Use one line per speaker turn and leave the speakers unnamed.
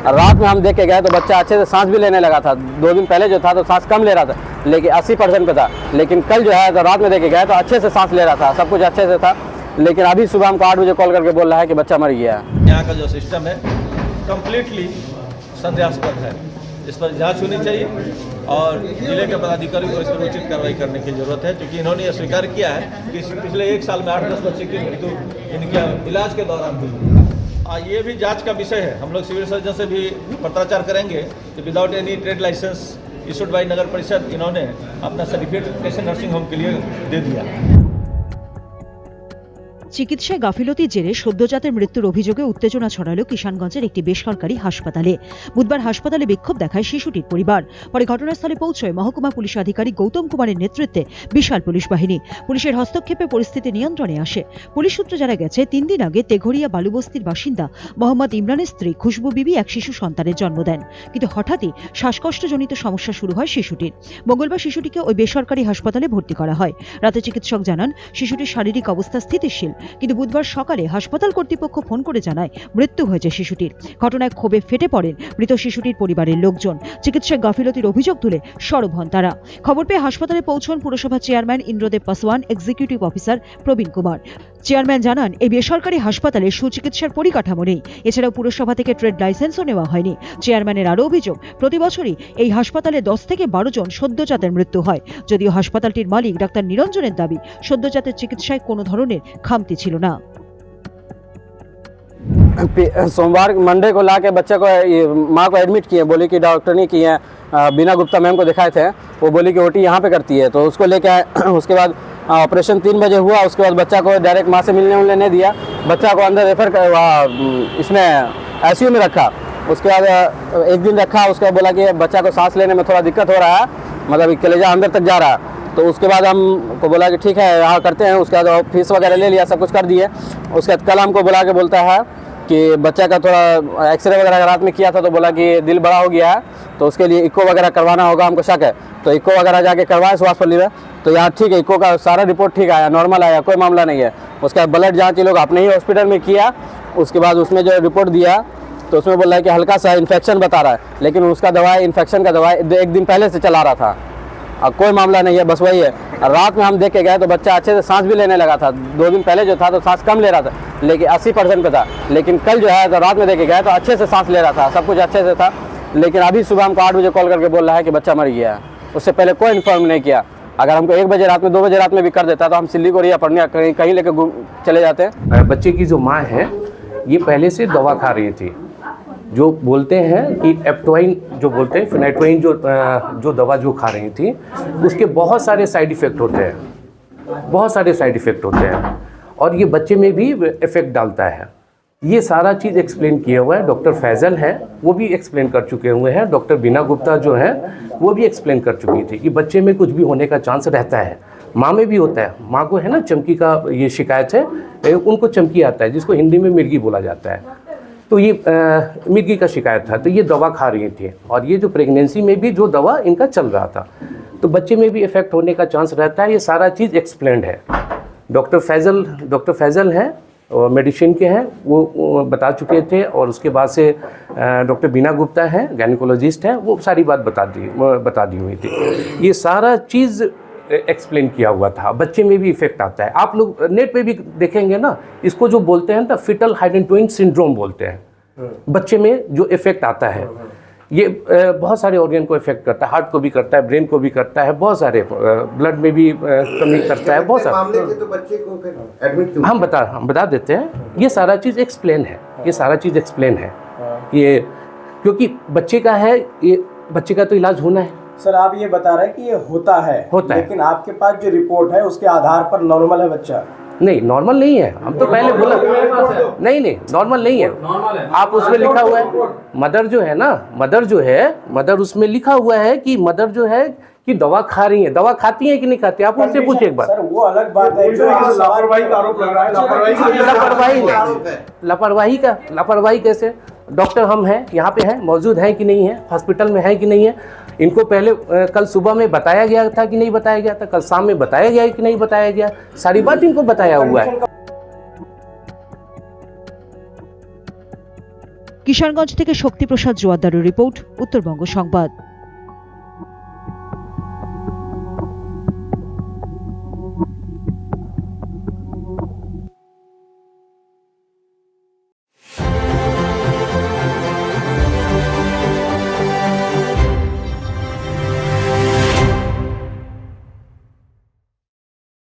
रात में हम देख के गए तो बच्चा अच्छे से सांस भी लेने लगा था। 2 दिन पहले जो था तो सांस कम ले रहा था, लेकिन 80% पे था। लेकिन कल जो है तो रात में देख के गए तो अच्छे से सांस ले रहा था, सब कुछ अच्छे से था। लेकिन अभी सुबह हमको 8 बजे कॉल करके बोल रहा है कि बच्चा मर गया है।
यहाँ का जो सिस्टम है कम्प्लीटली संदेहास्पद है, इस पर जांच होनी चाहिए और जिले के पदाधिकारी को इस पर उचित कार्रवाई करने की जरूरत है, क्योंकि इन्होंने यह स्वीकार किया है कि पिछले 1 साल में 8-10 बच्चे की मृत्यु इनके इलाज के दौरान हुई। ये भी जांच का विषय है। हम लोग सिविल सर्जन से भी पत्राचार करेंगे कि without any trade licence issued by नगर परिषद इन्होंने अपना सर्टिफिकेट कैसे नर्सिंग होम के लिए दे दिया।
চিকিৎসায় গাফিলতির জেরে সদ্যজাতের মৃত্যুর অভিযোগে উত্তেজনা ছড়ালো কিষানগঞ্জের একটি বেসরকারি হাসপাতালে। বুধবার হাসপাতালে বিক্ষোভ দেখায় শিশুটির পরিবার। পরে ঘটনাস্থলে পৌঁছয় মহকুমা পুলিশ আধিকারিক গৌতম কুমারের নেতৃত্বে বিশাল পুলিশ বাহিনী। পুলিশের হস্তক্ষেপে পরিস্থিতি নিয়ন্ত্রণে আসে। পুলিশ সূত্রে জানা গেছে 3 দিন আগে তেঘরিয়া বালুবস্তির বাসিন্দা মোহাম্মদ ইমরানের স্ত্রী খুশবু বিবি এক শিশু সন্তানের জন্ম দেন, কিন্তু হঠাৎই শ্বাসকষ্টজনিত সমস্যা শুরু হয় শিশুটির। মঙ্গলবার শিশুটিকে ওই বেসরকারি হাসপাতালে ভর্তি করা হয়। রাতে চিকিৎসক জানান শিশুটির শারীরিক অবস্থা স্থিতিশীল, কিন্তু বুধবার সকালে হাসপাতাল কর্তৃপক্ষ ফোন করে জানায় মৃত্যু হয়েছে শিশুটির। ঘটনায় ক্ষোভে ফেটে পড়েন মৃত শিশুটির পরিবারের লোকজন। চিকিৎসায় গাফিলতির অভিযোগ তুলে সরব হন তারা। খবর পেয়ে হাসপাতালে পৌঁছন পুরসভা chairman Indradev Paswan, executive officer Prabin Kumar. Chairman জানান এই বেসরকারি হাসপাতালে সুচিকিৎসার পরিকাঠামো নেই, এছাড়াও পুরসভা থেকে ট্রেড লাইসেন্সও নেওয়া হয়নি। চেয়ারম্যানের আরও অভিযোগ, প্রতি বছরই এই হাসপাতালে 10 থেকে 12 জন সদ্যজাতের মৃত্যু হয়। যদিও হাসপাতালটির মালিক ডাক্তার নিরঞ্জনের দাবি সদ্যজাতের চিকিৎসায় কোনো ধরনের খামতি ছিল না।
सोमवार मंडे को ला के बच्चे को माँ को एडमिट किए, बोली कि डॉक्टर ने किए, बीना गुप्ता मैम को दिखाए थे, वो बोली कि ओटी यहाँ पे करती है, तो उसको लेके आए। उसके बाद ऑपरेशन 3 बजे हुआ। उसके बाद बच्चा को डायरेक्ट माँ से मिलने नहीं दिया, बच्चा को अंदर रेफर इसमें ICU में रखा। उसके बाद 1 दिन रखा। उसके बाद बोला कि बच्चा को सांस लेने में थोड़ा दिक्कत हो रहा है, मतलब कलेजा अंदर तक जा रहा है। तो उसके बाद हमको बोला कि ठीक है यहाँ करते हैं। उसके बाद फीस वगैरह ले लिया, सब कुछ कर दिए। उसके बाद कल हमको बुला के बोलता है कि बच्चा का थोड़ा एक्सरे वगैरह रात में किया था, तो बोला कि दिल बड़ा हो गया है, तो उसके लिए इको वगैरह करवाना होगा, हमको शक है। तो इको वगैरह जाके करवाए सुभाषपल्ली में, तो यहाँ ठीक है, इको का सारा रिपोर्ट ठीक आया, नॉर्मल आया, कोई मामला नहीं है। उसका ब्लड जाँच ये लोग अपने ही हॉस्पिटल में किया। उसके बाद उसमें जो रिपोर्ट दिया तो उसमें बोल रहा है कि हल्का सा इन्फेक्शन बता रहा है, लेकिन उसका दवाई इन्फेक्शन का दवाई 1 दिन पहले से चला रहा था। अब कोई मामला नहीं है, बस वही है। रात में हम देख के गए तो बच्चा अच्छे से सांस भी लेने लगा था। 2 दिन पहले जो था तो सांस कम ले रहा था, लेकिन 80% पे था। लेकिन कल जो है तो रात में देख के गए तो अच्छे से सांस ले रहा था, सब कुछ अच्छे से था। लेकिन अभी सुबह हमको 8 बजे कॉल करके बोल रहा है कि बच्चा मर गया है। उससे पहले कोई इन्फॉर्म नहीं किया। अगर हमको 1 बजे रात में, 2 बजे रात में भी कर देता तो हम सिल्लीगुड़ी या पूर्णिया कहीं लेके चले जाते।
बच्चे की जो माँ है ये पहले से दवा खा रही थी, जो बोलते हैं कि एप्टोइन जो बोलते हैं, फिनाइटोइन जो दवा जो खा रही थी, उसके बहुत सारे साइड इफ़ेक्ट होते हैं, बहुत सारे साइड इफ़ेक्ट होते हैं, और ये बच्चे में भी इफ़ेक्ट डालता है। ये सारा चीज़ एक्सप्लेन किया हुआ है। डॉक्टर फैज़ल है वो भी एक्सप्लेन कर चुके हुए हैं। डॉक्टर बीना गुप्ता जो है वो भी एक्सप्लेन कर चुकी थी कि बच्चे में कुछ भी होने का चांस रहता है। माँ में भी होता है। माँ को है ना चमकी का ये शिकायत है, उनको चमकी आता है, जिसको हिंदी में मिर्गी बोला जाता है। तो ये मिर्गी का शिकायत था, तो ये दवा खा रही थी, और ये जो प्रेगनेंसी में भी जो दवा इनका चल रहा था, तो बच्चे में भी इफ़ेक्ट होने का चांस रहता है। ये सारा चीज़ एक्सप्लेंड है। डॉक्टर फैज़ल हैं और मेडिसिन के हैं, वो बता चुके थे। और उसके बाद से डॉक्टर बीना गुप्ता हैं, गायनिकोलॉजिस्ट हैं, वो सारी बात बता दी हुई थी। ये सारा चीज़ एक्सप्लेन किया हुआ था। बच्चे में भी इफेक्ट आता है। आप लोग नेट पे भी देखेंगे ना, इसको जो बोलते हैं ना फिटल हाइडेंटोइन सिंड्रोम बोलते हैं। बच्चे में जो इफेक्ट आता है ये बहुत सारे ऑर्गन को इफेक्ट करता है, हार्ट को भी करता है, ब्रेन को भी करता है, बहुत सारे ब्लड में भी कमी करता है, बहुत सारे मामले के। तो बच्चे को फिर एडमिट हम बता देते हैं। ये सारा चीज़ एक्सप्लेन है, ये सारा चीज़ एक्सप्लेन है। ये क्योंकि बच्चे का है, ये बच्चे का तो इलाज होना है।
सर आप ये बता रहे हैं कि ये होता है, लेकिन आपके पास जो रिपोर्ट है उसके आधार पर नॉर्मल है बच्चा?
नहीं, नॉर्मल नहीं है। हम तो पहले बोला नहीं नॉर्मल नहीं है। आप उसमें लिखा हुआ है मदर जो है ना, मदर उसमें लिखा हुआ है कि मदर जो है कि दवा खा रही है। दवा खाती है कि नहीं खाती, आप उनसे पूछे एक बार।
सर वो अलग बात है, लापरवाही का आरोप लग रहा है।
लापरवाही कैसे? डॉक्टर हम हैं, यहाँ पे हैं, मौजूद हैं कि नहीं है, हॉस्पिटल में है कि नहीं है। इनको पहले कल सुबह में बताया गया था कि नहीं बताया गया था, कल शाम में बताया गया कि नहीं बताया गया, सारी बात इनको बताया हुआ है।
কিষানগঞ্জ থেকে শক্তিপ্রসাদ জোয়ারদারের রিপোর্ট, উত্তরবঙ্গ সংবাদ।